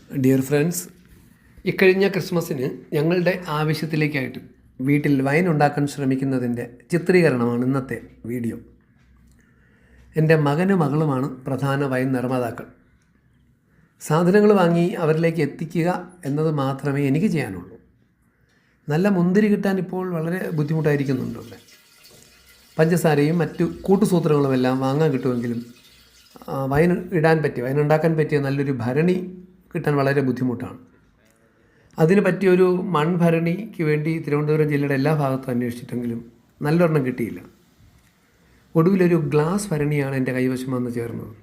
Dear friends, ഇക്കഴിഞ്ഞ ക്രിസ്മസിന് ഞങ്ങളുടെ ആവശ്യത്തിലേക്കായിട്ട് വീട്ടിൽ വൈൻ ഉണ്ടാക്കാൻ ശ്രമിക്കുന്നതിൻ്റെ ചിത്രീകരണമാണ് ഇന്നത്തെ വീഡിയോ. എൻ്റെ മകനും മകളുമാണ് പ്രധാന വൈൻ നിർമ്മാതാക്കൾ. സാധനങ്ങൾ വാങ്ങി അവരിലേക്ക് എത്തിക്കുക എന്നത് മാത്രമേ എനിക്ക് ചെയ്യാനുള്ളൂ. നല്ല മുന്തിരി കിട്ടാൻ ഇപ്പോൾ വളരെ ബുദ്ധിമുട്ടായിരിക്കുന്നുണ്ട്. ഇവിടെ പഞ്ചസാരയും മറ്റു കൂട്ടുസൂത്രങ്ങളുമെല്ലാം വാങ്ങാൻ കിട്ടുമെങ്കിലും വൈൻ ഉണ്ടാക്കാൻ പറ്റിയ നല്ലൊരു ഭരണി കിട്ടാൻ വളരെ ബുദ്ധിമുട്ടാണ്. അതിന് പറ്റിയൊരു മൺഭരണിക്ക് വേണ്ടി തിരുവനന്തപുരം ജില്ലയുടെ എല്ലാ ഭാഗത്തും അന്വേഷിച്ചിട്ടെങ്കിലും നല്ലൊരെണ്ണം കിട്ടിയില്ല. ഒടുവിലൊരു ഗ്ലാസ് ഭരണിയാണ് എൻ്റെ കൈവശം വന്ന് ചേർന്നത്.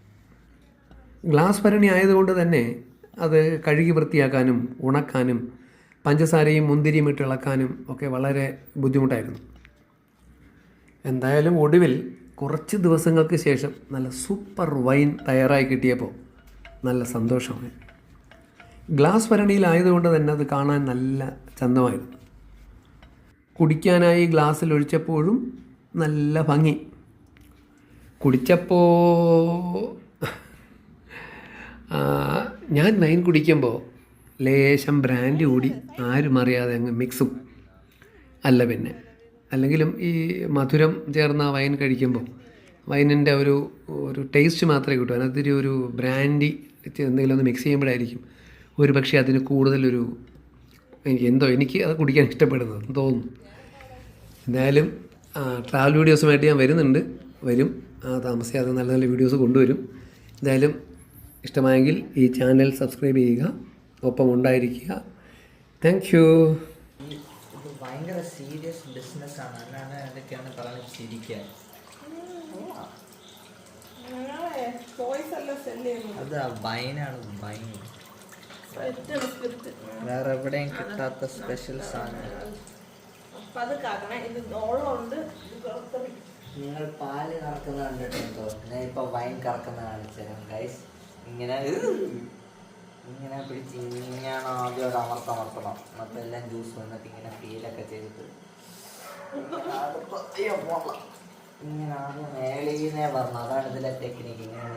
ഗ്ലാസ് ഭരണി ആയതുകൊണ്ട് തന്നെ അത് കഴുകി വൃത്തിയാക്കാനും ഉണക്കാനും പഞ്ചസാരയും മുന്തിരിയും ഇട്ട് ഇളക്കാനും ഒക്കെ വളരെ ബുദ്ധിമുട്ടായിരുന്നു. എന്തായാലും ഒടുവിൽ കുറച്ച് ദിവസങ്ങൾക്ക് ശേഷം നല്ല സൂപ്പർ വൈൻ തയ്യാറായി കിട്ടിയപ്പോൾ നല്ല സന്തോഷമായി. ഗ്ലാസ് ഭരണിയിലായതുകൊണ്ട് തന്നെ അത് കാണാൻ നല്ല ചന്തമായിരുന്നു. കുടിക്കാനായി ഗ്ലാസ്സിൽ ഒഴിച്ചപ്പോഴും നല്ല ഭംഗി. കുടിച്ചപ്പോൾ ഞാൻ വൈൻ കുടിക്കുമ്പോൾ ലേശം ബ്രാൻഡ് കൂടി ആരും അറിയാതെ അങ്ങ് മിക്സും അല്ല. പിന്നെ അല്ലെങ്കിലും ഈ മധുരം ചേർന്ന വൈൻ കഴിക്കുമ്പോൾ വൈനിൻ്റെ ഒരു ടേസ്റ്റ് മാത്രമേ കിട്ടൂ. അതിനകത്തൊരു ഒരു ബ്രാൻഡി എന്തെങ്കിലും ഒന്ന് മിക്സ് ചെയ്യുമ്പോഴായിരിക്കും ഒരു പക്ഷേ അതിന് കൂടുതലൊരു എനിക്ക് അത് കുടിക്കാൻ ഇഷ്ടപ്പെടുന്നത് തോന്നുന്നു. എന്തായാലും ട്രാവൽ വീഡിയോസുമായിട്ട് ഞാൻ വരും. താമസിയാതെ നല്ല നല്ല വീഡിയോസ് കൊണ്ടുവരും. എന്തായാലും ഇഷ്ടമായെങ്കിൽ ഈ ചാനൽ സബ്സ്ക്രൈബ് ചെയ്യുക, ഒപ്പം ഉണ്ടായിരിക്കുക. Thank you. ഇത് ഭയങ്കര സീരിയസ് ബിസിനസ്സാണ്. എന്നാണ് എന്തൊക്കെയാണ് പറഞ്ഞ് ചിരിക്കാൻ. അത് വൈനാണ്. വൈൻ വേറെ എവിടെയും കിട്ടാത്ത സ്പെഷ്യൽ സാധനം. നിങ്ങൾ പാല് കറക്കുന്ന കണ്ടിട്ടുണ്ടോ? ഞാൻ ഇപ്പൊ വൈൻ കറക്കുന്ന കാണിച്ചുതരാം ഗൈസ്. ഇങ്ങനെ പിടിച്ച് ഇങ്ങനെ ആദ്യം ഒരു അമർത്തണം. എന്നിട്ട് എല്ലാം ജ്യൂസ് വന്നിട്ട് ഇങ്ങനെ ഫീലൊക്കെ ചെയ്തിട്ട് ഇങ്ങനെ ആദ്യം മേളീന്നേ പറഞ്ഞു. അതാണ് ഇതിലെ ടെക്നിക്ക്. ഇങ്ങനെ